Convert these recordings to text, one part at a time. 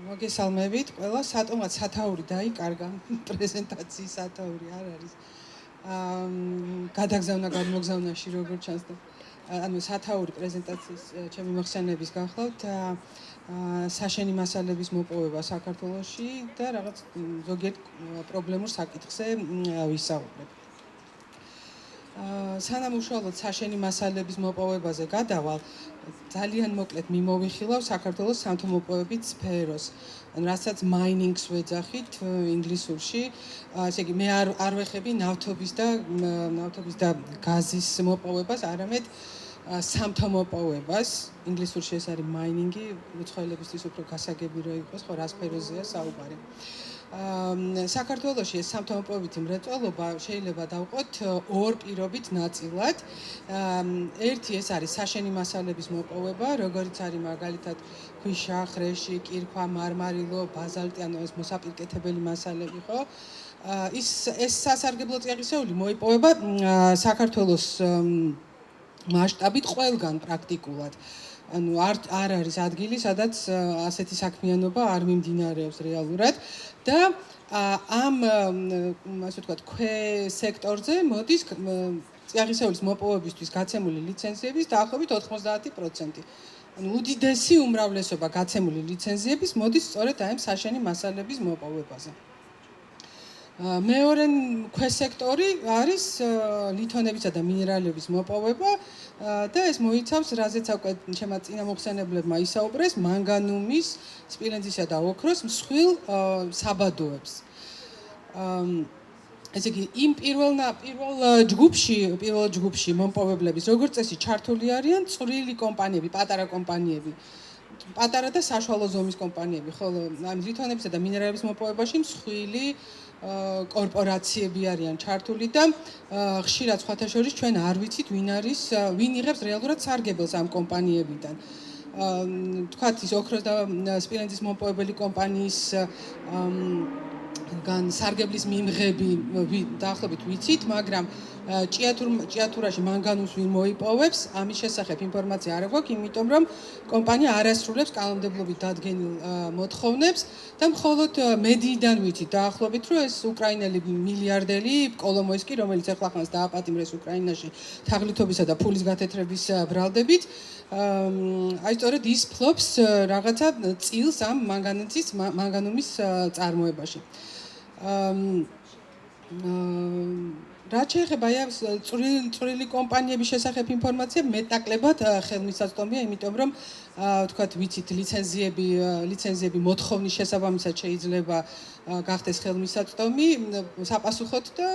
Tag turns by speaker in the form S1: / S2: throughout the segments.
S1: მოგესალმებით ყველა, სატომაც სათაური დაიკარგა, პრეზენტაციის სათაური არ არის. გადაგზავნა გადმოგზავნაში როგორც ჩანს და ანუ სათაური პრეზენტაციის ჩემი მოხსენების გახლავთ საშენი მასალების მოპოვება საქართველოში და რაღაც ზოგიერთ პრობლემურ საკითხზე ვისაუბრებ. სანამ უშუალოდ საშენი მასალების მოპოვებაზე გადავალ, ძალიან მოკლედ მიმოვიხილავ საქართველოს სამთო-მოპოვების სფეროს, რასაც მაინინგს ვეძახით ინგლისურში. ესე იგი მე არ ვეხები ნავთობის და გაზის მოპოვებას, არამედ სამთო-მოპოვებას. ინგლისურში ეს არის მაინინგი, უცხოელებისთვის უფრო გასაგები რო იყოს, ხო, რა სფეროზეა საუბარი. საქართველოში ეს სამთო-მოპოვებითი მრეწველობა შეიძლება დავყოთ ორ პირობით ნაწილად. ერთი ეს არის საშენი მასალების მოპოვება, როგორც არის მაგალითად ქვიშა, ხრეში, კირქვა, მარმარილო, ბაზალტი, ანუ ეს მოსაპირკეთებელი მასალები, ხო? ეს სასარგებლო წიაღისეული მოიპოვება საქართველოს მასშტაბით ყველგან პრაქტიკულად. ანუ არ არის ადგილი, სადაც ასეთი საქმიანობა არ მიმდინარეობს რეალურად და ამ ასე ვთქვათ, სექტორზე მოდის წიაღისეულის მოპოვებისთვის გაცემული ლიცენზიების დაახლოებით 90%. ანუ უდიდესი უმრავლესობა გაცემული ლიცენზიების მოდის სწორედ ამ საშენი მასალების მოპოვებაზე. მეორე ქვესექტორი არის ლითონებისა და მინერალების მოპოვება და ეს მოიცავს, რაზეც უკვე ჩემმა წინამოხსენებლებმა ისაუბრეს, მანგანუმის, სპილენძისა და ოქროს მსხვილ საბადოებს. ესე იგი, იმ პირველ ჯგუფში მომპოვებლების როგორც წესი ჩართული არიან წვრილი კომპანიები, პატარა კომპანიები. პატარა და საშუალო ზომის კომპანიები, ხოლო ამ ლითონებისა და მინერალების მოპოვებაში მსხვილი კორპორაციები არიან ჩართული და ხშირად სხვათა შორის ჩვენ არ ვიცით ვინ იღებს რეალურად სარგებელს ამ კომპანიებიდან. თქვათ ის ოქროს და სპილენძის მომპოვებელი კომპანიის სარგებლის მიმღები დაახლოებით ვიცით, მაგრამ ჭიათურაში მანგანუმს ვინ მოიპოვებს, ამის შესახებ ინფორმაცია არ აქვს, იმიტომ რომ კომპანია არ ასრულებს კანონმდებლობით დადგენილ მოთხოვნებს და მხოლოდ მედიიდან ვიცით დაახლოებით, რომ ეს უკრაინელი მილიარდერი კოლომოისკი, რომელიც ახლახანს დააპატიმრეს უკრაინაში თაღლითობისა და ფულის გათეთრების ბრალდებით, აი სწორედ ის ფლობს რაღაცა წილს ამ მანგანუმის წარმოებაში. რაც შეეხება წვრილი კომპანიების შესახებ ინფორმაცია მეტნაკლებად ხელმისაწვდომია, იმიტომ რომ ვთქვათ, ვიცით ლიცენზიები მოთხოვნის შესაბამისად შეიძლება გახდეს ხელმისაწვდომი საპასუხოდ და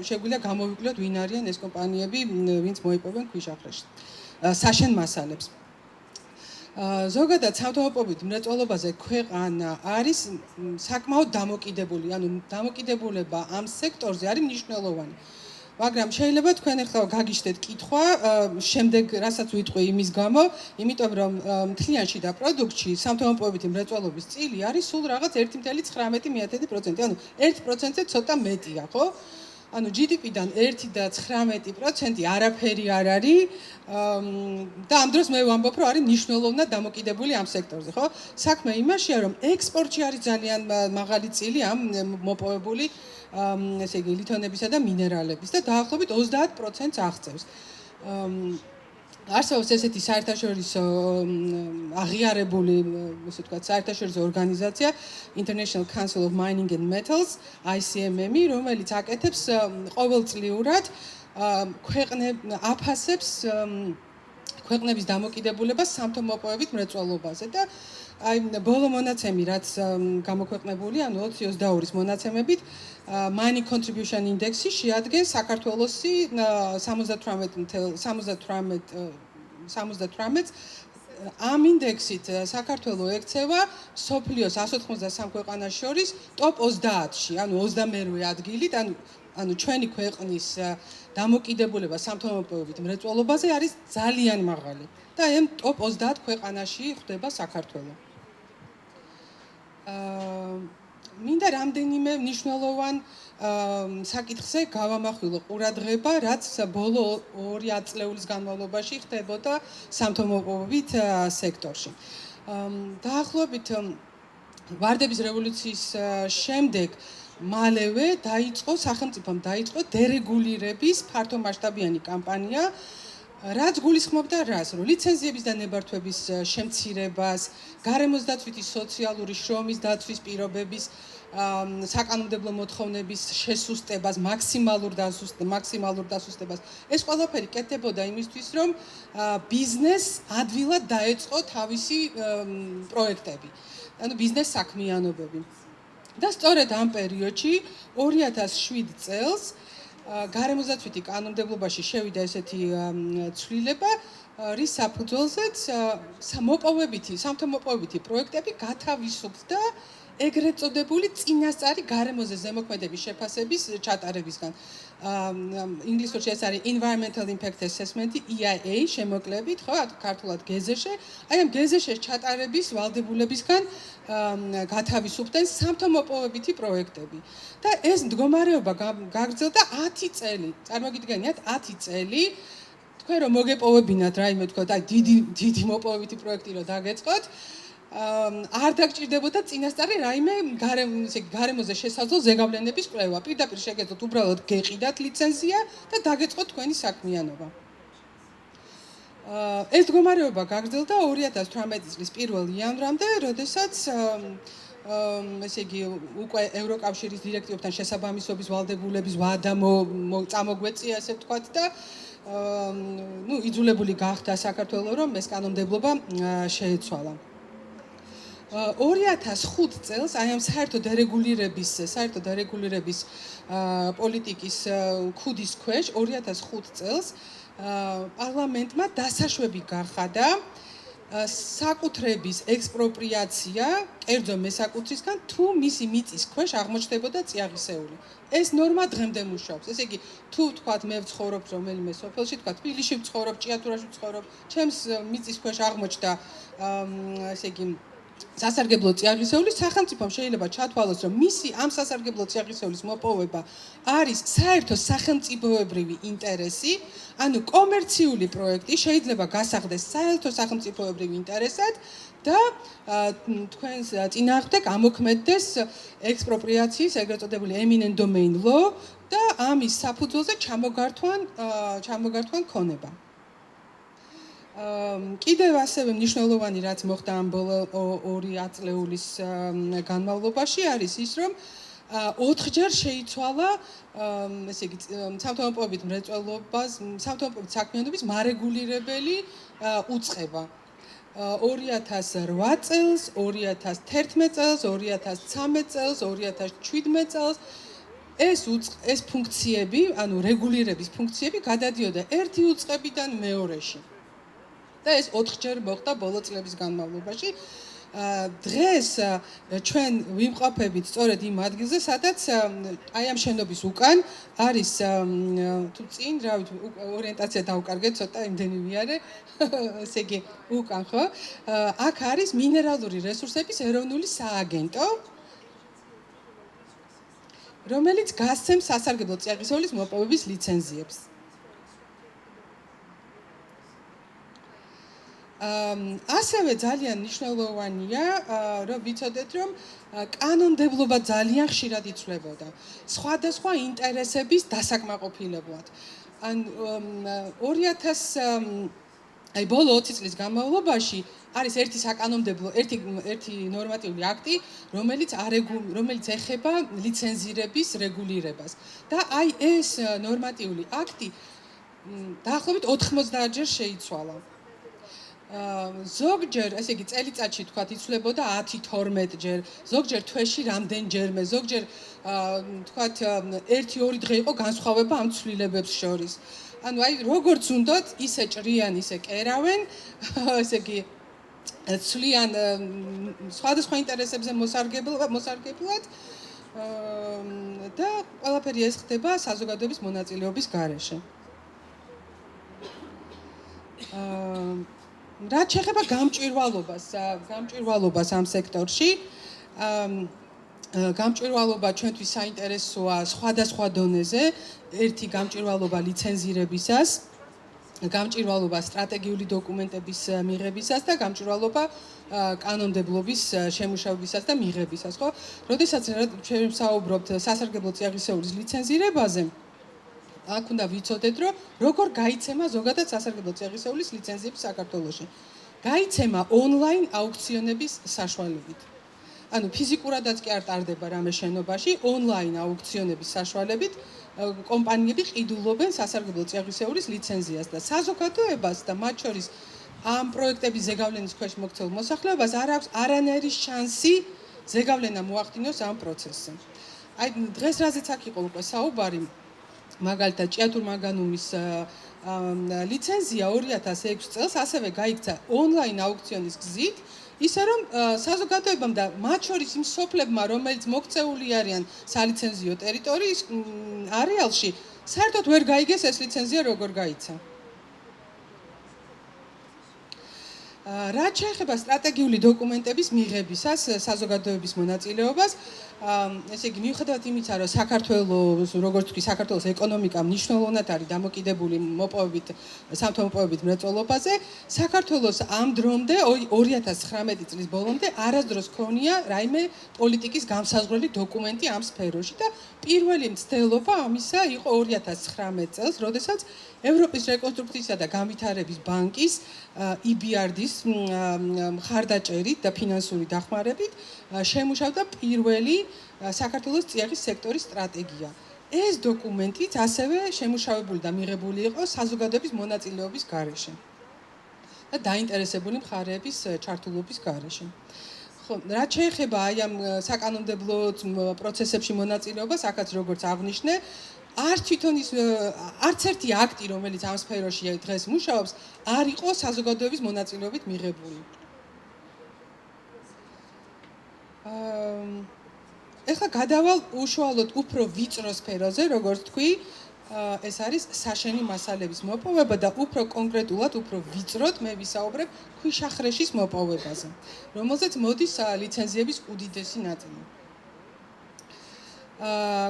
S1: შეგვიძლია გამოვიკლოთ ვინ არიან ეს კომპანიები, ვინც მოიპოვებენ ქვიშახრეში საშენ მასალებს. ზოგადად სამთო-მოპოვებით მრეწველობაზე ქვეყანა არის საკმაოდ დამოკიდებული, ანუ დამოკიდებულება ამ სექტორზე არის მნიშვნელოვანი. მაგრამ შეიძლება თქვენ ახლა გაგიჩნდეთ კითხვა, შემდეგ რასაც ვიტყვი იმის გამო, იმიტომ რომ მთლიანში და პროდუქტში სამთო-მოპოვებითი მრეწველობის წილი არის სულ რაღაც 1.19%, ანუ 1%-ზე ცოტა მეტია, ხო? ანუ GDP-დან 1.19% არაფერი არ არის და ამ დროს მე ვამბობ, რომ არის მნიშვნელოვნად დამოკიდებული ამ სექტორზე, ხო? საქმე იმაშია, რომ ექსპორტში არის ძალიან მაღალი წილი ამ მოპოვებული ესე იგი ლითონებისა და მინერალების და დაახლოებით 30%-ს აღწევს. არსებობს ესეთი საერთაშორისო აღიარებული, ასე ვთქვათ, საერთაშორისო ორგანიზაცია International Council of Mining and Metals, ICMM, რომელიც აკეთებს ყოველწლიურად აფასებს ქვეყნების დამოკიდებულებას სამთო-მოპოვებით მრეწველობაზე და აი ბოლო მონაცემი რაც გამოქვეყნებული, ანუ 2022-ის მონაცემებით Mining Contribution Index-ი შეადგენს საქართველოსი 78 ამ ინდექსით საქართველო ექცევა მსოფლიოს 193 ქვეყანას შორის ტოპ 30-ში, ანუ 22 ადგილით, ანუ ჩვენი ქვეყნის დამოკიდებულება სამთო-მოპოვებით მრეწველობაზე არის ძალიან მაღალი და ამ ტოპ 30 ქვეყანაში ხვდება საქართველო. მინდა რამდენიმე მნიშვნელოვან საკითხზე გავამახვილო ყურადღება, რაც ბოლო 2 ათწლეულის განმავლობაში ხდებოდა სამთო-მოპოვებით სექტორში. დაახლოებით ვარდების რევოლუციის შემდეგ მალევე სახელმწიფომ დაიწყო დერეგულირების ფართომასშტაბიანი კამპანია, რაც გულისხმობდა რას, რომ ლიცენზიების და ნებართვების შემცირებას, გარემოს დაცვითი სოციალური შრომის დაცვის პირობების საკანონმდებლო მოთხოვნების შესუსტებას, მაქსიმალურ დასუსტებას. ეს ყველაფერი კეთდებოდა იმისთვის, რომ ბიზნესს ადვილად დაეწყო თავისი პროექტები. ანუ ბიზნეს საქმიანობები. და სწორედ ამ პერიოდში 2007 წელს გარემოსდაცვითი კანონმდებლობაში შევიდა ესეთი ცვლილება, რის საფუძველზეც სამთო-მოპოვებითი პროექტები გათავისუფლდა ეგრეთ წოდებული წინასწარი გარემოზე ზემოქმედების შეფასების ჩატარებისგან. ინგლისურში ეს არის Environmental Impact Assessment, EIA შემოკლებით, ხო, ქართულად გეზეშე. აი ამ გეზეშეს ჩატარების ვალდებულებისგან გათავისუფლდნენ სამთო-მოპოვებითი პროექტები. და ეს მდგომარეობა გაგრძელდა 10 წელი. წარმოგიდგენიათ 10 წელი. თქვენ რომ მოგეპოვებინათ რაიმე თქო, აი დიდი მოპოვებითი პროექტი რომ დაგეწყოთ, არ დაგჭირდებოდა წინასწარი რაიმე გარემოზე შესაძლო ზეგავლენების კვლევა. პირდაპირ შეგეძლოთ უბრალოდ გეყიდათ ლიცენზია და დაგეწყოთ თქვენი საქმიანობა. ეს მდგომარეობა გაგრძელდა 2018 წლის 1 იანვრამდე, როდესაც ესე იგი უკვე ევროკავშირის დირექტივებთან შესაბამისობის ვალდებულების ვადა წამოგვეწია, ასე ვთქვათ და იძულებული გახდა საქართველო, რომ ეს კანონმდებლობა შეეცვალა. 2005 წელს აი ამ საერთო დერეგულირების პოლიტიკის ქუდის ქვეშ 2005 წელს პარლამენტმა დასაშვები გახადა საკუთრების ექსპროპრიაცია კერძო მესაკუთრისგან თუ მისი მიწის ქვეშ აღმოჩნდებოდა წიაღისეული. ეს ნორმა დღემდე მუშაობს. ესე იგი, თუ ვთქვათ მე ვცხოვრობ რომელიმე სოფელში, ვთქვათ თბილისში ვცხოვრობ, ჭიათურაში ვცხოვრობ, ჩემს მიწის ქვეშ აღმოჩნდა ესე იგი სასარგებლო წიაღისეული, სახელმწიფომ შეიძლება ჩათვალოს, რომ მისი ამ სასარგებლო წიაღისეულის მოპოვება არის საერთო სახელმწიფოებრივი ინტერესი, ანუ კომერციული პროექტი შეიძლება გასახდეს საერთო სახელმწიფოებრივ ინტერესად და თქვენს წინააღმდეგ ამოქმედდეს ექსპროპრიაციის ეგრეთ წოდებული eminent domain law და ამის საფუძველზე ჩამოგართვან ქონება. კიდევ ასევე მნიშვნელოვანი რაც მოხდა ამ ბოლო 2 ათწლეულის განმავლობაში არის ის, რომ 4-ჯერ შეიცვალა ესე იგი სამთო-მოპოვებით მრეწველობას, სამთო-მოპოვებით საქმიანობის მარეგულირებელი უწყება. 2008 წელს, 2011 წელს, 2013 წელს, 2017 წელს ეს ფუნქციები, ანუ რეგულირების ფუნქციები გადადიოდა ერთი უწყებიდან მეორეში. და ეს 4-ჯერ მოხდა ბოლო წლების განმავლობაში. დღეს ჩვენ ვიმყოფებით სწორედ იმ ადგილზე, სადაც აი ამ შენობის უკან არის თუ წინ, რა ვიცი, ორიენტაცია დავუკარგეთ, ცოტა იმდენი ვიარე, ესე იგი, უკან ხო? აქ არის მინერალური რესურსების ეროვნული სააგენტო, რომელიც გასცემს სასარგებლო წიაღისეულის მოპოვების ლიცენზიებს. ასევე ძალიან მნიშვნელოვანია, რომ ვიცოდეთ, რომ კანონმდებლობა ძალიან ხშირად იცვლებოდა სხვადასხვა ინტერესების დასაკმაყოფილებლად. ან 2000 აი ბოლო 20 წლის განმავლობაში არის ერთი საკანონმდებლო, ერთი ნორმატიული აქტი, რომელიც ეხება ლიცენზირების რეგულირებას. და აი ეს ნორმატიული აქტი დაახლოებით 90-ჯერ შეიცვალა. ზოგჯერ, ესე იგი, წელიწადში თქვათ იცვლებოდა 10-12ჯერ, ზოგჯერ თვეში რამდენჯერმე, ზოგჯერ თქვათ 1-2 დღე იყო განსხვავება ამ ცვლილებებს შორის. ანუ აი როგორც უნდათ, ისე ჭრიან, ისე კერავენ, ესე იგი, ცვლიან სხვადასხვა ინტერესებზე მოსარგებლად და ყველაფერი ეს ხდება საზოგადოების მონაწილეობის გარეშე. რაც შეეხება გამჭვირვალობას ამ სექტორში, გამჭვირვალობა ჩვენთვის საინტერესოა სხვადასხვა დონეზე. ერთი გამჭვირვალობა ლიცენზირებისას, გამჭირვალობა სტრატეგიული დოკუმენტების მიღებისას და გამჭირვალობა კანონმდებლობის შემუშავებისას და მიღებისას, ხო? როდესაც ჩვენ ვსაუბრობთ სასარგებლო წიაღისეულის ლიცენზირებაზე, აქ უნდა ვიცოდეთ, რომ როგორ გაიცემა ზოგადად სასარგებლო წიაღისეულის ლიცენზიები საქართველოში. გაიცემა ონლაინ აუქციონების საშუალებით. ანუ ფიზიკურადაც კი არ ტარდება რამე შენობაში, ონლაინ აუქციონების საშუალებით კომპანიები ყიდულობენ სასარგებლო წიაღისეულის ლიცენზიას და საზოგადოებას და მათ შორის ამ პროექტების ზეგავლენის ქვეშ მოქცეულ მოსახლეობას არ აქვს არანაირი შანსი ზეგავლენა მოახდინოს ამ პროცესზე. აი დღეს რაზეც აქ იყო უკვე საუბარი, მაგალითად ჭიათურმაგანუმის ლიცენზია 2006 წელს ასევე გაიქცა ონლაინ აუქციონის გზით, ისე რომ საზოგადოებამ და მათ შორის იმ სოფლებმა, რომელიც მოქცეული არიან სალიცენზიო ტერიტორიის არეალში, საერთოდ ვერ გაიგეს ეს ლიცენზია როგორ გაიცა. რაც შეეხება სტრატეგიული დოკუმენტების მიღებისას საზოგადოების მონაწილეობას, ესე იგი მიუხედავად იმისა, რომ საქართველოს, როგორც თქვი, საქართველოს ეკონომიკა მნიშვნელოვნად არის დამოკიდებული მოპოვებით, სამთო-მოპოვებით მრეწველობაზე, საქართველოს ამ დრომდე 2019 წლის ბოლომდე არასდროს ქონია რაიმე პოლიტიკის განსაზღვრელი დოკუმენტი ამ სფეროში და პირველი მცდელობა ამისა იყო 2019 წელს, როდესაც ევროპის რეკონსტრუქციისა და განვითარების ბანკის EBRD-ის მხარდაჭერით და ფინანსური დახმარებით შემუშავდა პირველი საქართველოს წიაღის სექტორის სტრატეგია. ეს დოკუმენტიც ასევე შემუშავებული და მიღებული იყო საზოგადოების მონაწილეობის გარეშე და დაინტერესებული მხარეების ჩართულობის გარეშე. ხო, რაც შეეხება აი ამ საკანონმდებლო პროცესებში მონაწილეობას, აქაც როგორც აღნიშნე, არც ერთი აქტი, რომელიც ამ სფეროში დღეს მუშაობს, არ იყო საზოგადოების მონაწილეობით მიღებული. ეხლა გადავალ უშუალოდ უფრო ვიწრო სფეროზე, როგორც თქვი, ეს არის საშენი მასალების მოპოვება და უფრო კონკრეტულად, უფრო ვიწროდ მე ვისაუბრებ ქვიშახრეშის მოპოვებაზე, რომელზეც მოდის ლიცენზიების უდიდესი ნაწილი.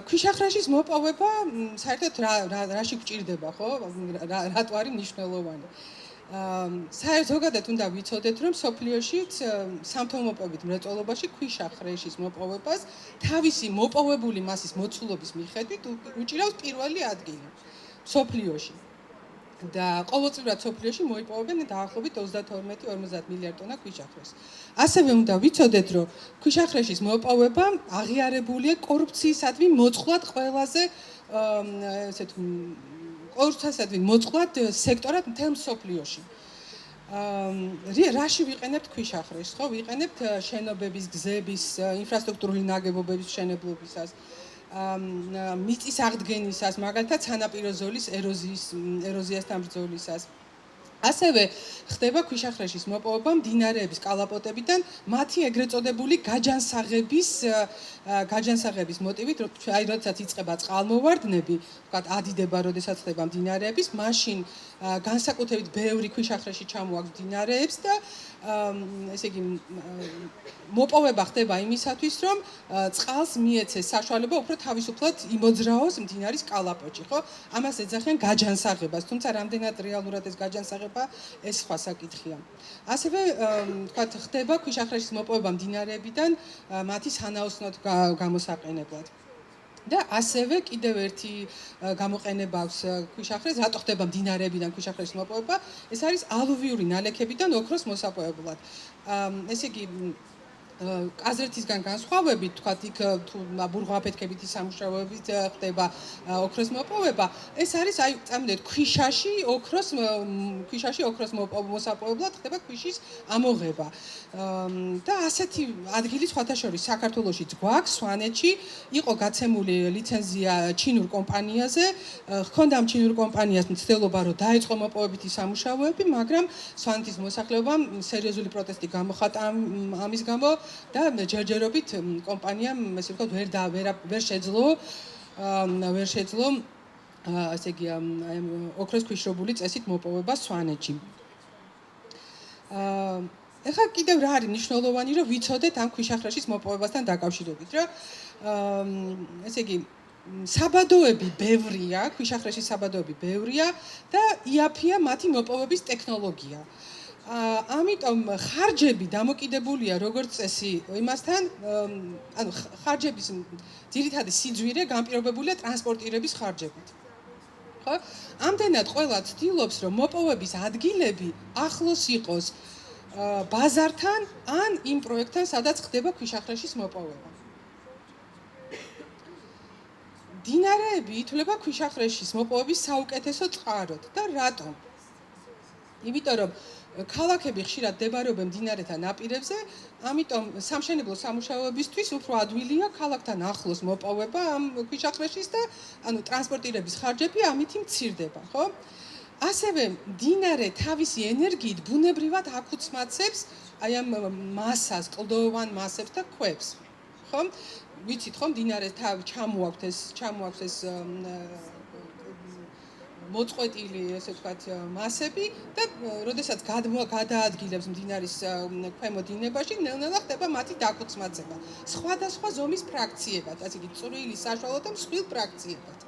S1: ქვიშახრეშის მოპოვება საერთოდ რაში გვჭირდება, ხო? რატო არის მნიშვნელოვანი? ზოგადად უნდა ვიცოდეთ, რომ სოფლიოშიც სამთო-მოპოვებით მრეწველობაში ქვიშახრეშის მოპოვებას თავისი მოპოვებული მასის მოცულობის მიხედვით უჭირავს პირველი ადგილი სოფლიოში. და ყოველწლიურად სოფლიოში მოიპოვებენ დაახლოებით 32-50 მილიარდ ტონა ქვიშახრეს. ასევე უნდა ვიცოდეთ, რომ ქვიშახრეშის მოპოვება აღიარებულია კორუფციისადმი მოწყვლად ყველაზე ესეთ კორუფციისადმი მოწყვლად სექტორად მთელ სოფლიოში. რაში ვიყენებთ ქვიშახრეს, ხო? ვიყენებთ შენობების, გზების, ინფრასტრუქტურული ნაგებობების მშენებლობისას. მიწის აღდგენისას, მაგალითად სანაპირო ზოლის ეროზიასთან ბრძოლისას. ასევე ხდება ქვიშახრეშის მოპოვება მდინარეების კალაპოტებიდან მათი ეგრეთ წოდებული გაჯანსაღების მოტივით, აი როდესაც იწყება წყალმოვარდნები, ვთქვათ ადიდება, როდესაც ხდება მდინარეების, მაშინ განსაკუთრებით ბევრი ქვიშახრეში ჩამოაქვს მდინარეებს და ესე იგი მოპოვება ხდება იმისათვის, რომ წყალს მიეცეს საშუალება უფრო თავისუფლად იმოძრაოს მდინარის კალაპოტში, ხო? ამას ეძახიან გაჯანსაღებას, თუმცა რამდენად რეალურად ეს გაჯანსაღება ეს სხვა საკითხია. ასევე ვთქვათ ხდება ქვიშახრეშის მოპოვება მდინარეებიდან მათი სანაოსნოდ გამოსაყენებლად. და ასევე კიდევ ერთი გამოყენება აქვს ქვიშახრეს, რატო ხდება მდინარეებიდან ქვიშახრეშის მოპოვება? ეს არის ალუვიური ნალექებიდან ოქროს მოსაპოვებლად. ესე იგი აზრეთისგან განსხვავებით, თქვათ იქ თუ ბურღვაფეთქებითი სამუშაოებით ხდება ოქროს მოპოვება, ეს არის აი წამოდეთ ქვიშაში ოქროს მოსაპოვებლად ხდება ქვიშის ამოღება. და ასეთი ადგილი სხვათა შორის საქართველოშიც გვაქვს, სვანეთში იყო გაცემული ლიცენზია ჩინურ კომპანიაზე, ჰქონდა ამ ჩინურ კომპანიას მცდელობა, რომ დაეწყო მოპოვებითი სამუშაოები, მაგრამ სვანეთის მოსახლეობამ სერიოზული პროტესტი გამოხატა ამის გამო და ჯერჯერობით კომპანიამ ესე ვთქვათ ვერ შეძლო ასე იგი ოქროს ქვიშრობული წესით მოპოვება სვანეთში. ეხლა კიდევ რა არის მნიშვნელოვანი, რომ ვიცოდეთ ამ ქვიშახრეშის მოპოვებასთან დაკავშირებით, რომ ესე იგი საბადოები ბევრია, ქვიშახრეშის საბადოები ბევრია და იაფია მათი მოპოვების ტექნოლოგია. ამიტომ ხარჯები დამოკიდებულია როგორც წესი იმასთან, ანუ ხარჯების ძირითადი სიძვირე განპირობებულია ტრანსპორტირების ხარჯებით. ხო? ამდენად ყველა ცდილობს, რომ მოპოვების ადგილები ახლოს იყოს ბაზართან ან იმ პროექტთან, სადაც ხდება ქვიშახრეშის მოპოვება. დინარეები ითვლება ქვიშახრეშის მოპოვების საუკეთესო წყაროდ და რატომ? იმიტომ რომ ქალაქები ხშირად მდებარეობენ მდინარეთა ნაპირებზე, ამიტომ სამშენებლო სამუშაოებისთვის უფრო ადვილია ქალაქთან ახლოს მოპოვება ამ ქვიშახრეშის და ანუ ტრანსპორტირების ხარჯები ამით მცირდება, ხო? ასევე მდინარე თავისი ენერგიით ბუნებრივად აკუცმაცებს აი ამ მასას, კლდოვან მასებს და ქვებს, ხო? ვიცით ხო, მდინარე ჩამოაქვს ეს მოწყვეტილი, ესე ვთქვათ, მასები და როდესაც გადაადგილებს მდინარის ქვემო დინებაში, ნელ-ნელა ხდება მათი დაკუცმაცება. სხვადასხვა ზომის ფრაქციებად, ასე იგი წვრილი, საშუალო და მსხვილ ფრაქციებად.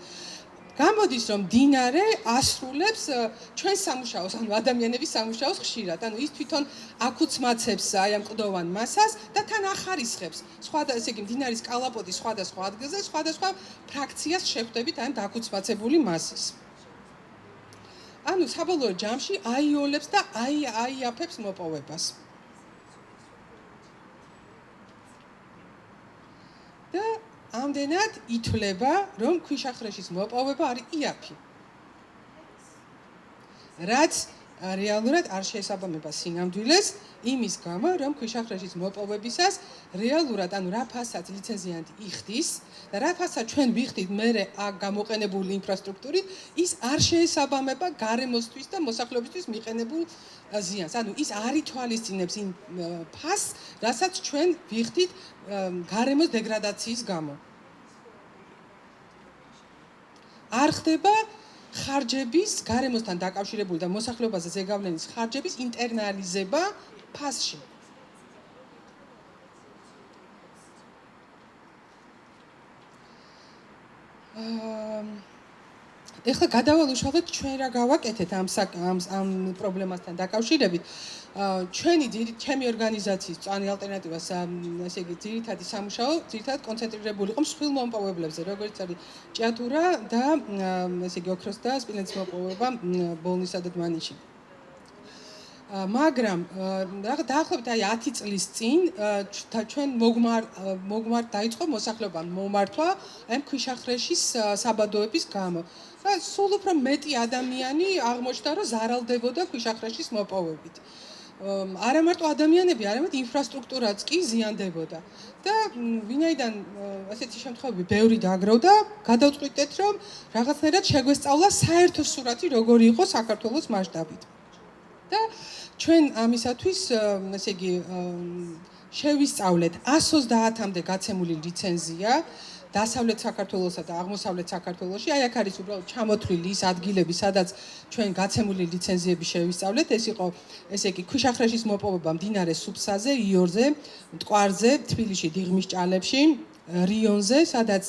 S1: გამოდის, რომ მდინარე ასრულებს ჩვენ სამუშაოს, ანუ ადამიანების სამუშაოს ხშირად. ანუ ის თვითონ აკუცმაცებს აი ამ კლდოვან მასას და თან ახარისხებს. ესე იგი მდინარის კალაპოტის სხვადასხვა ადგილზე სხვადასხვა ფრაქციას შეხვდებით აი ამ დაკუცმაცებული მასის. ანუ საბოლოო ჯამში აიოლებს და აიაფებს მოპოვებას. და ამდენად ითვლება, რომ ქვიშახრეშის მოპოვება არის იაფი. რაც რეალურად არ შეესაბამება სინამდვილეს, იმის გამო, რომ ქვიშახრეშის მოპოვებისას რეალურად, ანუ რა ფასაც ლიცენზიანტი იხდის და რა ფასაც ჩვენ ვიხდით მერე აქ გამოყენებული ინფრასტრუქტურით, ის არ შეესაბამება გარემოსთვის და მოსახლეობისთვის მიყენებულ ზიანს. ანუ ის არ ითვალისწინებს იმ ფასს, რასაც ჩვენ ვიხდით გარემოს დეგრადაციის გამო. არ ხდება ხარჯების გარემოსთან დაკავშირებული და მოსახლეობაზე ზეგავლენის ხარჯების ინტერნალიზება ფასში. ეხლა გადავალუშავოთ ჩვენ რა გავაკეთეთ ამ პრობლემასთან დაკავშირებით. ჩემი ორგანიზაციის წვანი ალტერნატივას, ესე იგი, ძირითადი სამუშაო, ძირითადად კონცენტრირებული იყო მსხვილ მომპოვებლებზე, როგორც არის ჭიათურა და ესე იგი, ოქროს და სპილენძის მოპოვება ბოლნისა და დმანისში. მაგრამ დაახლოებით აი 10 წლის წინ ჩვენ მოგმართ დაიწყო მოსახლეობამ მომართვა აი ქვიშახრეშის საბადოების გამო. და სულ უფრო მეტი ადამიანი აღმოჩნდა, რომ ზარალდებოდა ქვიშახრეშის მოპოვებით. არა მარტო ადამიანები, არამედ ინფრასტრუქტურაც კი ზიანდებოდა. და ვინაიდან ასეთი შემთხვევები ბევრი დაგროვდა, გადავწყვიტეთ, რომ რაღაცნაირად შეგვესწავლა საერთო სურათი როგორი იყო საქართველოს მასშტაბით. და ჩვენ ამისათვის, ესე იგი, შევისწავლეთ 130-მდე გაცემული ლიცენზია დასავლეთ საქართველოსა და აღმოსავლეთ საქართველოში. აი აქ არის უბრალოდ ჩამოთვლილი ის ადგილები, სადაც ჩვენ გაცემული ლიცენზიები შევისწავლეთ. ეს იყო, ესე იგი, ქვიშახრეშის მოპოვება მდინარე სუფსაზე, იორზე, მტკვარზე, თბილისში, დიღმის ჭალებში, რიონზე, სადაც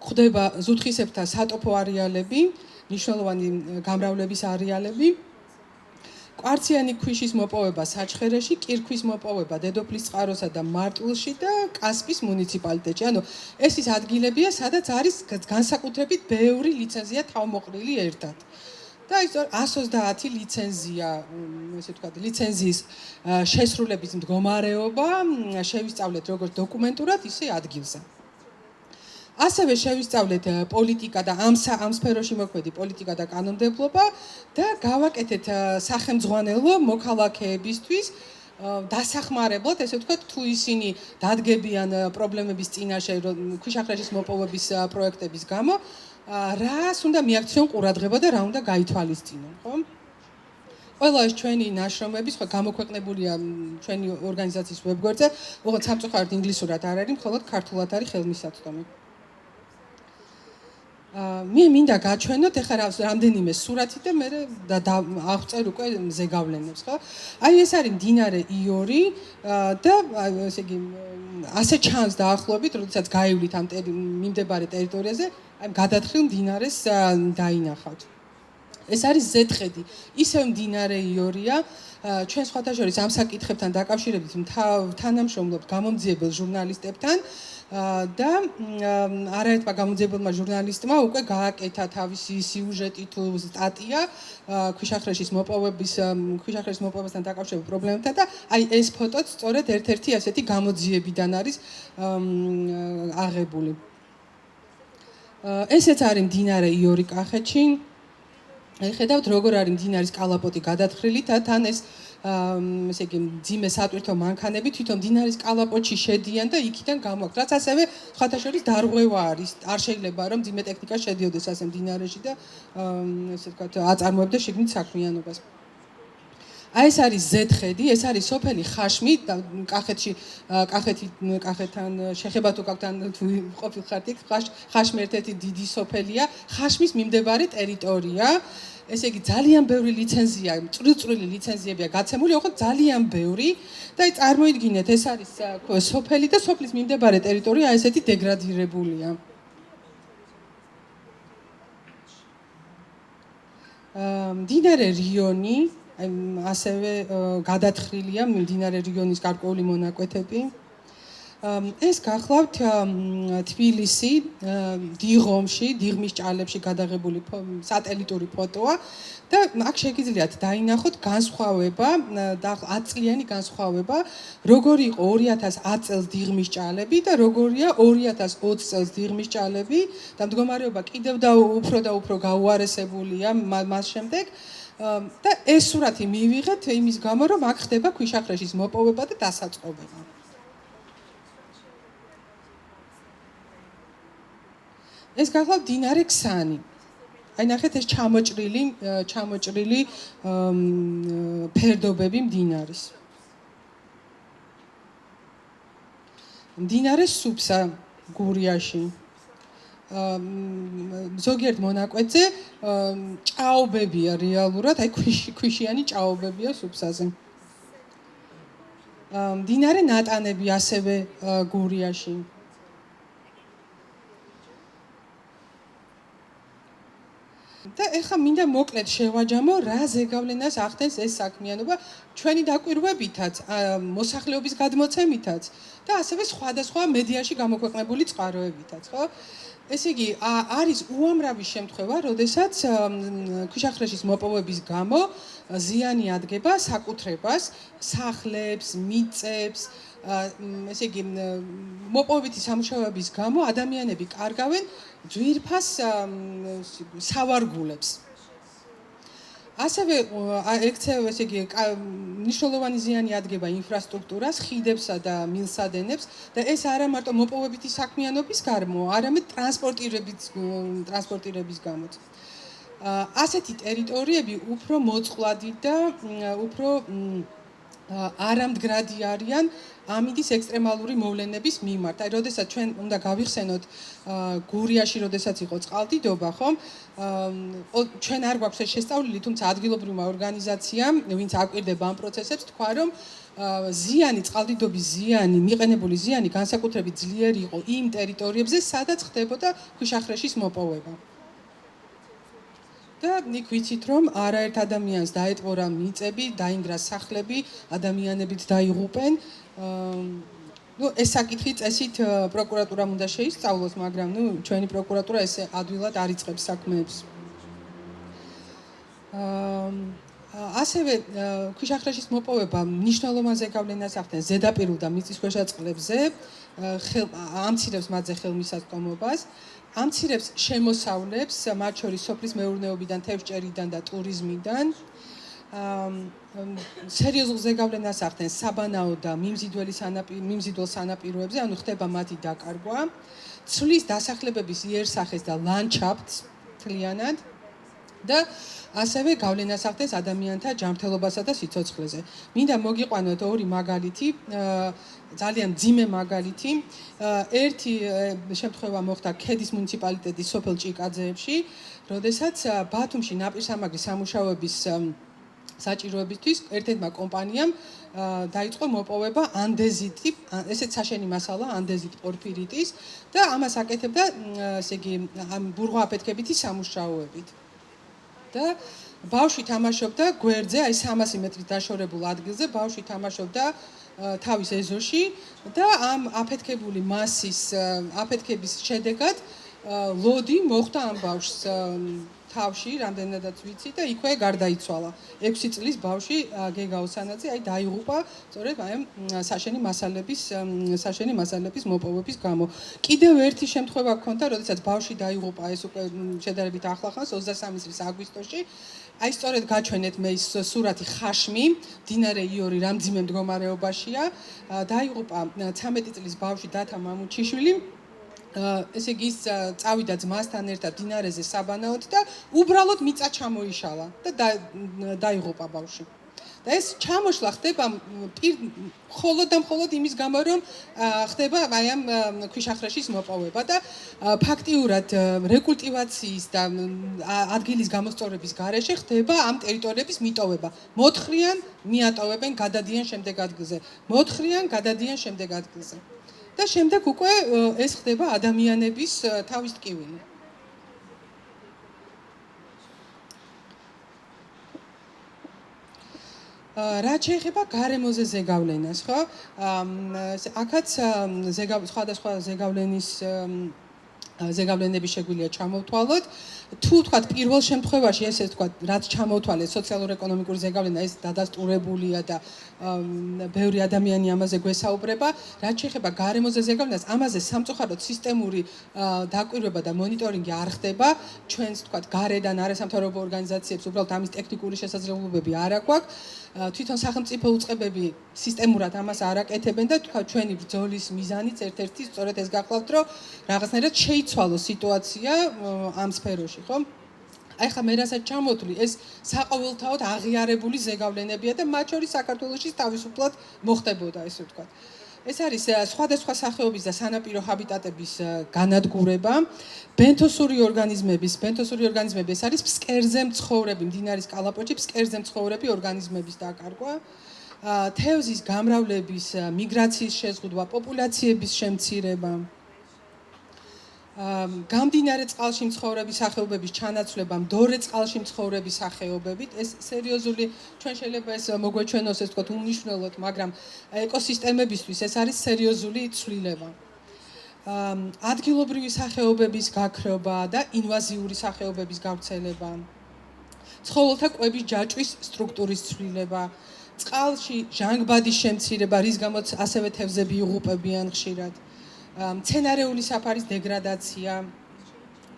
S1: ხდება ზუთხისებრთა სატოფო არეალები, მნიშვნელოვანი გამრავლების არეალები. კვარციანი ქვიშის მოპოვება საჩხერეში, კირქვის მოპოვება დედოფლის წყაროსა და მარტვილში და კასპის მუნიციპალიტეტში. ანუ ეს ის ადგილებია, სადაც არის განსაკუთრებით ბევრი ლიცენზია თავმოყრილი ერთად. და ის 130 ლიცენზია, ესე ვთქვათ, ლიცენზიის შესრულების მდგომარეობა შევისწავლეთ როგორც დოკუმენტურად, ისე ადგილზე. ასევე შევისწავლეთ პოლიტიკა და ამ სფეროში მოქმედი პოლიტიკა და კანონმდებლობა და გავაკეთეთ სახელმძღვანელო მოქალაქეებისთვის დასახმარებლად, ესე ვთქვათ, თუ ისინი დადგებიან პრობლემების წინაშე ქვიშახრეშის მოპოვების პროექტების გამო, რას უნდა მიაქციონ ყურადღება და რა უნდა გაითვალისწინონ, ხო? ყველა ეს ჩვენი ნაშრომები სხვა გამოქვეყნებულია ჩვენი ორგანიზაციის ვებგვერდზე, ოღონდ სამწუხაროდ ინგლისურად არ არის, მხოლოდ ქართულად არის ხელმისაწვდომი. მე მინდა გაჩვენოთ ეხლა რამდენიმე სურათი და მე აღწერ უკვე ზეგავლენებს, ხო? აი ეს არის მდინარე იური და ესე იგი ასე ჩანს დაახლოებით, როდესაც გაივლით ამ მიმდებარე ტერიტორიაზე, აი გადათხილ მდინარეს დაინახავთ. ეს არის ზეთხედი. ისევ მდინარე იორია. ჩვენ სხვათა შორის ამ საკითხებთან დაკავშირებით თანამშრომლობთ გამომძიებელ ჟურნალისტებთან და არაერთმა გამომძიებელმა ჟურნალისტმა უკვე გააკეთა თავისი სიუჟეტი თუ სტატია ქვიშახრეშის მოპოვებასთან დაკავშირებულ პრობლემებთან და აი ეს ფოტოც სწორედ ერთ-ერთი ასეთი გამოძიებიდან არის აღებული. ესეც არის მდინარე იორი კახეთში. ხედავთ როგორ არის მდინარის კალაპოტი გადათხრილი და თან ეს ესე იგი ძიმე სატვირთო მანქანები თვითონ მდინარის კალაპოტში შედიან და იქიდან გამოაქვთ. რაც ასევე სხვათა შორის დარღვევა არის. არ შეიძლება რომ ძიმე ტექნიკა შედიოდეს ასე მდინარეში და ესე ვთქვათ აწარმოებდეს შიგნით საქმიანობას. აი ეს არის ზეთხედი, ეს არის სოფელი ხაშმი, კახეთთან შეხება თუ გაქვთ თუ ყოფილხართ იქ, ხაშმი ერთ-ერთი დიდი სოფელია, ხაშმის მიმდებარე ტერიტორია. ესე იგი ძალიან ბევრი ლიცენზია, წვრილი ლიცენზიებია გაცემული, ოღონდ ძალიან ბევრი და აი წარმოიდგინეთ, ეს არის სოფელი და სოფლის მიმდებარე ტერიტორია ესეთი დეგრადირებულია. მდინარე რიონი ასევე გადათხრილია მდინარე რიონის გარკვეული მონაკვეთები. ეს გახლავთ თბილისი, დიღომში, დიღმის ჭალებში გადაღებული სატელიტური ფოტოა და აქ შეგიძლიათ დაინახოთ განსხვავება, 10 წლიანი განსხვავება, როგორი იყო 2010 წელს დიღმის ჭალები და როგორია 2020 წელს დიღმის ჭალები და მდგომარეობა კიდევ და უფრო გაუარესებულია მას შემდეგ. და ეს სურათი მივიღეთ იმის გამო, რომ აქ ხდება ქვიშახრეშის მოპოვება და დასაწყობება. ეს გახლავთ მდინარე ქსანი. აი ნახეთ ეს ჩამოჭრილი ფერდობები მდინარის. მდინარე სუფსა გურიაში. ზოგიერთ მონაკვეთზე ჭაობებია რეალურად, აი ქვიშიანი ჭაობებია სუფსაზე. მდინარე ნატანები ასევე გურიაში. და ეხლა მინდა მოკლედ შევაჯამო რა ზეგავლენას ახდენს ეს საქმიანობა ჩვენი დაკვირვებითაც, მოსახლეობის გადმოცემითაც და ასევე სხვადასხვა მედიაში გამოქვეყნებული წყაროებითაც, ხო? ესე იგი, არის უამრავი შემთხვევა, როდესაც ქვიშახრეშის მოპოვების გამო ზიანი ადგება საკუთრებას, სახლებს, მიწებს, ესე იგი, მოპოვებითი სამუშაოების გამო ადამიანები კარგავენ ძვირფას სავარგულებს. ასევე ექცევა, ესე იგი, მნიშვნელოვანი ზიანი ადგება ინფრასტრუქტურას, ხიდებსა და მილსადენებს და ეს არა მარტო მოპოვებითი საქმიანობის გამო, არამედ ტრანსპორტირების გამოც. ასეთი ტერიტორიები უფრო მოწყვლადი და უფრო არამდგრადი არიან ამინდის ექსტრემალური მოვლენების მიმართ. აი, როდესაც ჩვენ უნდა გავიხსენოთ გურიაში, როდესაც იყო წყალდიდობა, ხომ? ჩვენ არ გვაქვს ეს შესწავლილი, თუმცა ადგილობრივმა ორგანიზაციამ, ვინც აკვირდება ამ პროცესებს, თქვა, რომ ზიანი, წყალდიდობის ზიანი, მიყენებული ზიანი განსაკუთრებით ძლიერი იყო იმ ტერიტორიებზე, სადაც ხდებოდა ქვიშახრეშის მოპოვება. და იქ ვიცით, რომ არაერთ ადამიანს დაეტყორა მიწები, დაინგრა სახლები, ადამიანებით დაიღუპენ. ეს საკითხი წესით პროკურატურამ უნდა შეისწავლოს, მაგრამ ჩვენი პროკურატურა ესე ადვილად არ იწყებს საქმეებს. ასევე ქვიშახრეშის მოპოვება მნიშვნელოვან ზეგავლენას ახდენს ზედაპირულ და მიწისქვეშა წყლებზე, ამცირებს მათზე ხელმისაწვდომობას, ამცირებს შემოსავლებს, მათ შორის სოფლის მეურნეობიდან, თევზჭერიდან და ტურიზმიდან. სერიოზულ ზეგავლენას ახდენს საბანაო და მიმზიდველ სანაპიროებზე, ანუ ხდება მათი დაკარგვა, ცვლის დასახლებების იერსახეს და ლანდშაფტს მთლიანად და ასევე გავლენას ახდენს ადამიანთა ჯანმრთელობასა და სიცოცხლეზე. მინდა მოგიყვანოთ ორი მაგალითი, ძალიან მძიმე მაგალითი. ერთი შემთხვევა მოხდა ქედის მუნიციპალიტეტის სოფელ ჭიკაძეებში, როდესაც ბათუმში ნაპირსამაგრის სამუშაოების საჭიროებისთვის ერთ-ერთმა კომპანიამ დაიწყო მოპოვება ანდეზიტი, ესეც საშენი მასალა ანდეზიტ პორფირიტის და ამას აკეთებდა ესე იგი ამ ბურღვა-აფეთქებითი სამუშაოებით. და ბავშვი თამაშობდა გვერდზე, აი 300 მეტრის დაშორებულ ადგილზე, ბავშვი თამაშობდა თავის ეზოში და ამ აფეთქებული მასის აფეთქების შედეგად ლოდი მოხვდა ამ ბავშვს თავში, რამდენადაც ვიცი და იქვე გარდაიცვალა. 6 წლის ბავშვი გეგა ოსანაძე აი დაიღუპა სწორედ აი საშენი მასალების მოპოვების გამო. კიდევ ერთი შემთხვევა გქონდა, როდესაც ბავშვი დაიღუპა, ეს უკვე შედარებით ახლახანს 23 წლის აგვისტოში. აი სწორედ გაჩვენეთ მე ის სურათი ხაშმი, მდინარე იური რამდენიმე მდგომარეობაშია. დაიღუპა 13 წლის ბავშვი დათა მამუჩიშვილი. ესე იგი ის წავიდა ძმასთან ერთად მდინარეზე საბანაოდ და უბრალოდ მიწა ჩამოიშალა და დაიღუპა ბავშვი. და ეს ჩამოშლა ხდება მხოლოდ იმის გამო, რომ ხდება აი ამ ქვიშახრეშის მოპოვება და ფაქტიურად რეკულტივაციის და ადგილის გამოსწორების გარეშე ხდება ამ ტერიტორიების მიტოვება. მოთხრიან, მიატოვებენ, გადადიან შემდეგ ადგილზე. მოთხრიან, გადადიან შემდეგ ადგილზე. და შემდეგ უკვე ეს ხდება ადამიანების თავის ტკივილი. რაც შეეხება გარემოზე ზეგავლენას, ხო? აქაც სხვადასხვა ზეგავლენების შეგვიძლია ჩამოვთვალოთ. თუ ვთქვათ პირველ შემთხვევაში ესე ვთქვათ, რაც ჩამოვთვალეთ სოციალურ-ეკონომიკური ზეგავლენა, ეს დადასტურებულია და ბევრი ადამიანი ამაზე გვესაუბრება. რაც შეეხება გარემოზე ზეგავლენას, ამაზე სამწუხაროდ სისტემური დაკვირვება და მონიტორინგი არ ხდება. ჩვენს ვთქვათ გარედან არასამთავრობო ორგანიზაციებს უბრალოდ ამის ტექნიკური შესაძლებლობები არ აქვს. თვითონ სახელმწიფო უწყებები სისტემურად ამას არ აკეთებენ და თქვა ჩვენი ბრძოლის მიზანიც ერთ-ერთი სწორედ ეს გახლავთ, რომ რაღაცნაირად შეიცვალოს სიტუაცია ამ სფეროში, ხო? აი ხა მე რასაც ჩამოთვლი, ეს საყოველთაოდ აღიარებული ზეგავლენებია და მათ შორის საქართველოში თავისუფლად მოხდებოდა, ესე ვთქვათ. ეს არის სხვადასხვა სახეობის და სანაპირო ჰაბიტატების განადგურება. ბენთოსური ორგანიზმები ეს არის ფსკერზე მცხოვრები, მდინარის კალაპოტში ფსკერზე მცხოვრები ორგანიზმების დაკარგვა. თევზის გამრავლების მიგრაციის შეზღუდვა, პოპულაციების შემცირება. გამდინარე წყალში მცხოვრები სახეობების ჩანაცვლება, მდორე წყალში მცხოვრები სახეობებით, ეს სერიოზული ჩვენ შეიძლება ეს მოგვეჩვენოს ეს თქო უმნიშვნელოდ, მაგრამ ეკოსისტემებისთვის ეს არის სერიოზული ცვლილება. ადგილობრივი სახეობების გაქრობა და ინვაზიური სახეობების გავრცელება. ცხოველთა კვების ჯაჭვის სტრუქტურის ცვლილება, წყალში ჟანგბადის შემცირება, რის გამოც ასევე თევზები იღუპებიან ხშირად. მცენარეული საფარის დეგრადაცია,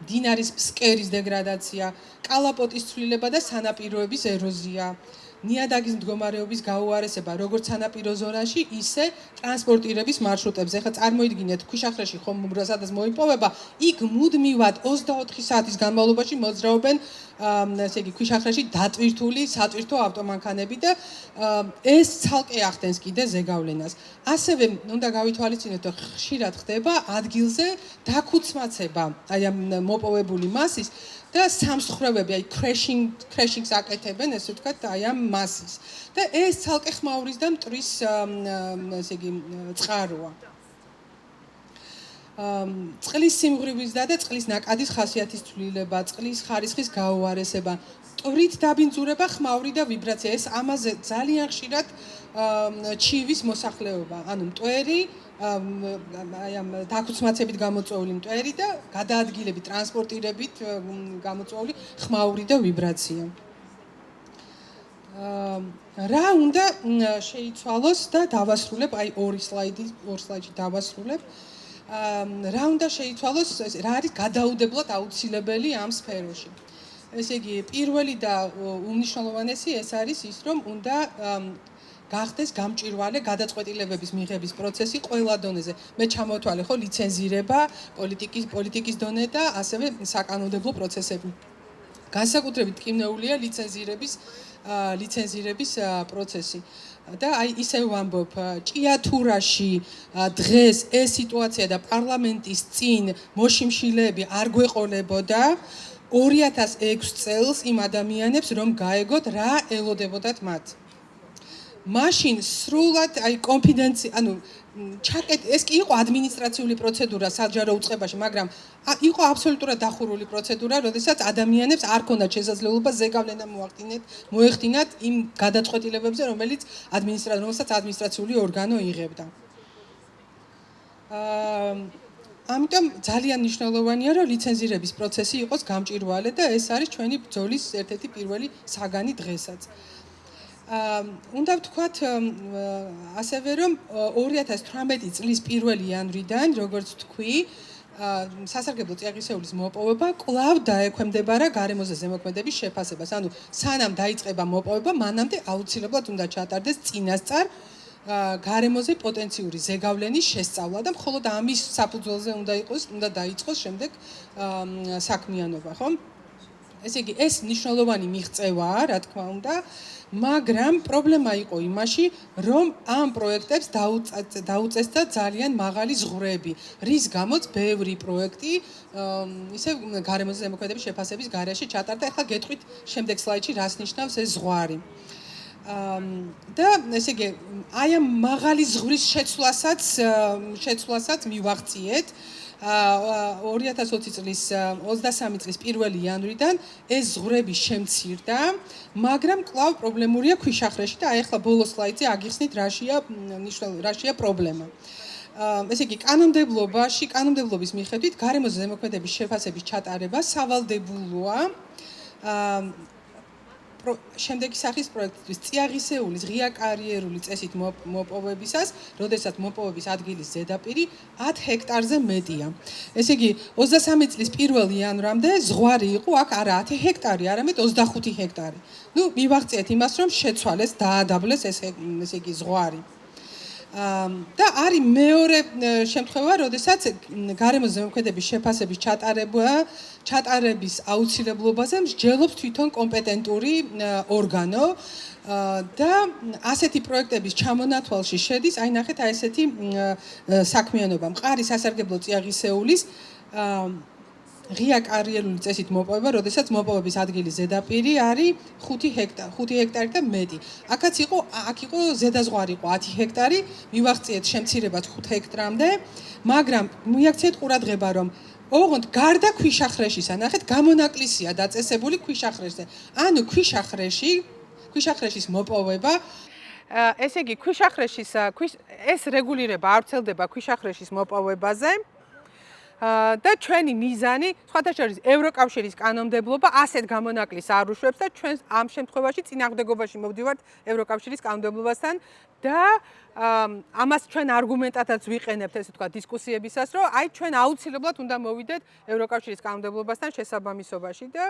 S1: მდინარის ფსკერის დეგრადაცია, კალაპოტის ცვლილება და სანაპიროების ეროზია, ნიადაგის მდგომარეობის გაუარესება, როგორც სანაპირო ზონაში, ისე ტრანსპორტირების მარშრუტებზე. ეხლა წარმოიდგინეთ, ქვიშახრეში ხომ სადაც მოიპოვება, იქ მუდმივად 24 საათის განმავლობაში მოძრაობენ ესე იგი ქვიშახრეში დატვირთული სატვირთო ავტომანქანები და ეს ცალკე ახდენს კიდე ზეგავლენას. ასევე უნდა გავითვალისწინოთ, რომ ხშირად ხდება ადგილზე დაქუცმაცება აი ამ მოპოვებული მასის და სამსხვრევები, აი crashing-ს აკეთებენ, ესე ვთქვათ, აი ამ მასის. და ეს ცალკე ხმაურის და მტრის ესე იგი წყაროა. წყლის სიმღრივის და წყლის ნაკადის ხასიათის ცვლილება, წყლის ხარისხის გაუარესება, მტვრით დაბინძურება, ხმაური და ვიბრაცია. ეს ამაზე ძალიან ხშირად ჩივის მოსახლეობა, ანუ მტვერი, აი ამ დაქუცმაცებით გამოწვეული მტვერი და გადაადგილებით, ტრანსპორტირებით გამოწვეული ხმაური და ვიბრაცია. რა უნდა შეიცვალოს და დავასრულებ, აი ორი სლაიდში დავასრულებ. რა უნდა შეიცვალოს, რა არის გადაუდებლად აუცილებელი ამ სფეროში. ესე იგი, პირველი და უმნიშვნელოვანესი ეს არის ის, რომ უნდა გახდეს გამჭვირვალე გადაწყვეტილებების მიღების პროცესი ყველა დონეზე. მე ჩამოვთვალე ხო ლიცენზირება, პოლიტიკის დონე და ასევე საკანონმდებლო პროცესები. განსაკუთრებით ტკივნეულია ლიცენზირების პროცესი. და აი ისევ ვამბობ, ჭიათურაში დღეს ეს სიტუაცია და პარლამენტის წინ მოშიმშილეები არ გვეყოლებოდა, 2006 წელს იმ ადამიანებს რომ გაეგოთ რა ელოდებოდათ მათ. მაშინ სრულად აი კონფიდენცი, ანუ ეს კი იყო ადმინისტრაციული პროცედურა საჯარო უწყებაში, მაგრამ იყო აბსოლუტურად დახურული პროცედურა, როდესაც ადამიანებს არ ქონდათ შესაძლებლობა ზეგავლენა მოეხდინათ იმ გადაწყვეტილებებზე, რომელსაც ადმინისტრაციული ორგანო იღებდა. ამიტომ ძალიან მნიშვნელოვანია, რომ ლიცენზირების პროცესი იყოს გამჭვირვალე და ეს არის ჩვენი ბრძოლის ერთ-ერთი პირველი საგანი დღესაც. უნდა ვთქვათ ასევე, რომ 2018 წლის 1 იანვრიდან, როგორც თქვი, სასარგებლო წიაღისეულის მოპოვება კვლავ დაექვემდებარა გარემოზე ზემოქმედების შეფასებას. ანუ სანამ დაიწყება მოპოვება, მანამდე აუცილებლად უნდა ჩატარდეს წინასწარ გარემოზე პოტენციური ზეგავლენის შესწავლა და მხოლოდ ამის საფუძველზე უნდა დაიწყოს შემდეგ საქმიანობა, ხო? ესე იგი, ეს მნიშვნელოვანი მიღწევაა, რა თქმა უნდა, მაგრამ პრობლემა იყო იმაში, რომ ამ პროექტებს დაუწესდა ძალიან მაღალი ზღვრები, რის გამოც ბევრი პროექტი ისე გარემოზე ზემოქმედების შეფასების გარეშე ჩატარდა. ახლა გეტყვით შემდეგ სლაიდში, რას ნიშნავს ეს ზღვარი. და ესე იგი, აი ამ მაღალი ზღვრის შეცვლასაც მივაღწიეთ. 2020 წლის 23 წლის 1 იანვრიდან ეს ზღვრები შემცირდა, მაგრამ კვლავ პრობლემურია ქვიშახრეში და აი ახლა ბოლო სლაიდზე აგიხსნით რაშია პრობლემა. ესე იგი, კანონმდებლობის მიხედვით გარემოზე ზემოქმედების შეფასების ჩატარება სავალდებულოა შემდეგი სახის პროექტისთვის წიაღისეულის ღია კარიერული წესით მოპოვებისას, როდესაც მოპოვების ადგილის ზედაპირი 10 ჰექტარზე მეტია. ესე იგი, 23 წლის 1 იანვრამდე ზღვარი იყო აქ არა 10 ჰექტარი, არამედ 25 ჰექტარი. ნუ მივაღწიეთ იმას, რომ შეცვალეს, დაადაბლეს ესე იგი ზღვარი. და არის მეორე შემთხვევა, როდესაც გარემოზე ზემოქმედების შეფასების ჩატარების აუცილებლობაზე მსჯელობს თვითონ კომპეტენტური ორგანო და ასეთი პროექტების ჩამონათვალში შედის, აი ნახეთ, აი ესეთი საქმიანობა. მყარი სასარგებლო წიაღისეულის ღია კარიერული წესით მოპოვება, როდესაც მოპოვების ადგილის ზედაპირი არის 5 ჰექტარი და მეტი. აქ იყო ზედაზღვარი იყო 10 ჰექტარი, მივაღწიეთ შემცირება 5 ჰექტრამდე, მაგრამ მიაქციეთ ყურადღება, რომ ოღონდ გარდა ქვიშახრეშისა, ნახეთ, გამონაკლისია დაწესებული ქვიშახრეშზე. ანუ ქვიშახრეშის მოპოვება ესე იგი, ეს რეგულირება არ ვრცელდება ქვიშახრეშის მოპოვებაზე. და ჩვენი მიზანი, სხვათა შორის, ევროკავშირის კანონმდებლობა ასეთ გამონაკლისს არ უშვებს და ჩვენ ამ შემთხვევაში წინააღმდეგობაში მოვდივართ ევროკავშირის კანონმდებლობასთან და ამას ჩვენ არგუმენტათაც ვიყენებთ, ესე ვთქვათ, დისკუსიებისას, რომ აი ჩვენ აუცილებლად უნდა მოვიდეთ ევროკავშირის კანონმდებლობასთან შესაბამისობაში და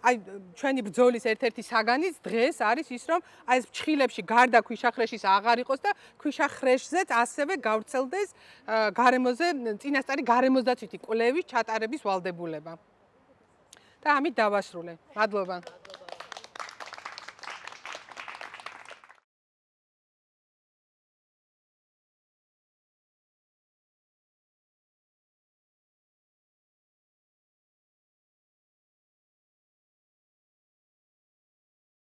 S1: აი ჩვენი ბრძოლის ერთ-ერთი საგანი დღეს არის ის, რომ აი ეს ფრჩხილებში გარდა ქვიშახრეშის აღარ იყოს და ქვიშახრეშზეც ასევე გავრცელდეს წინასწარი გარემოსდაცვითი კვლევის ჩატარების ვალდებულება. და ამით დავასრულე. მადლობა.